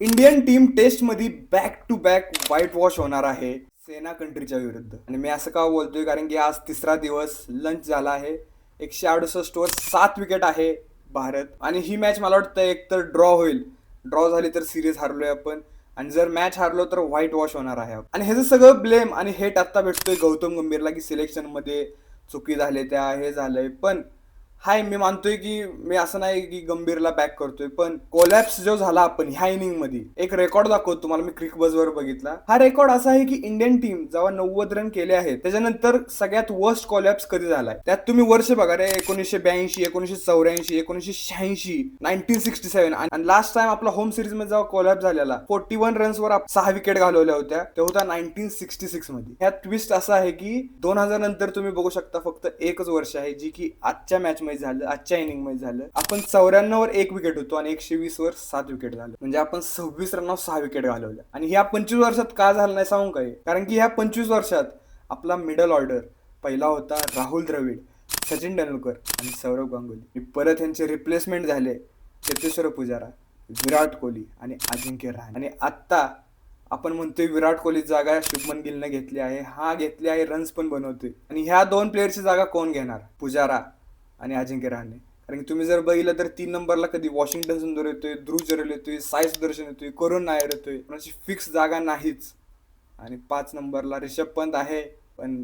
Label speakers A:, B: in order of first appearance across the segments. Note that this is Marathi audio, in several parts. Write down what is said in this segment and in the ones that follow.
A: इंडियन टीम टेस्ट मध्ये back to back whitewash होणार आहे सेना कंट्रीच्या विरुद्ध. आणि मी असं का बोलतोय कारण की आज तिसरा दिवस लंच झाला आहे. 168 वर 7 विकेट आहे भारत. आणि ही मॅच मला वाटतं एक तर ड्रॉ होईल. ड्रॉ झाली तर सिरीज हारलोय आपण. आणि जर मॅच हारलो तर व्हाईट वॉश होणार आहे. आणि ह्याचं सगळं ब्लेम आणि हेट आता भेटतोय गौतम गंभीरला की सिलेक्शन मध्ये चुकी झाले त्या हे झालंय. पण हाय, मी मानतोय की मी असं नाही की गंभीरला बॅक करतोय, पण कोलॅप्स जो झाला आपण ह्या इनिंग मध्ये, एक रेकॉर्ड दाखवतो तुम्हाला. मी क्रिक बजवर बघितला. हा रेकॉर्ड असा आहे की इंडियन टीम जेव्हा 90 रन केले आहेत त्याच्यानंतर सगळ्यात वर्स्ट कोलॅप्स कधी झालाय. त्यात तुम्ही वर्ष बघा रे, 1982, 1984, 1986, 1967. आणि लास्ट टाइम आपला होम सिरीज मध्ये जेव्हा कोलॅप्स झालेला 41 रन्सवर 6 विकेट घालवल्या होत्या, ते होता 1966 मध्ये. ह्यात ट्विस्ट असा आहे की 2000 नंतर तुम्ही बघू शकता फक्त एकच वर्ष आहे जी की आजच्या मॅच मध्ये झालं, आजच्या इनिंग मध्ये झालं. आपण 94 वर 1 विकेट होतो आणि 120 वर 7 विकेट झालं. म्हणजे आपण 26 रनावर 6 विकेट घालवल्या. आणि ह्या 25 वर्षात का झालं नाही सांगू काय? कारण की ह्या 25 वर्षात आपला मिडल ऑर्डर पहिला होता राहुल द्रविड, सचिन तेंडुलकर आणि सौरव गांगुली. परत यांचे रिप्लेसमेंट झाले चेतेश्वर पुजारा, विराट कोहली आणि अजिंक्य रहाणे. आणि आत्ता आपण म्हणतोय विराट कोहली जागा शुभमन गिलने घेतली आहे. हा घेतली आहे, रन्स पण बनवतोय. आणि ह्या दोन प्लेयरची जागा कोण घेणार? पुजारा आणि अजिंक्य रहाणे. कारण की तुम्ही जर बघितलं तर 3 नंबरला कधी वॉशिंग्टन सुंदर येतोय, ध्रुव जरेल येतोय, साई सुदर्शन येतोय, करुण नायर येतोय. कोणाची फिक्स जागा नाहीच. आणि 5 नंबरला रिषभ पंत आहे, पण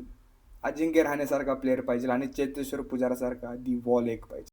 A: अजिंक्य रहाणे सारखा प्लेअर पाहिजे आणि चेतेश्वर पुजारा सारखा दी वॉल एक पाहिजे.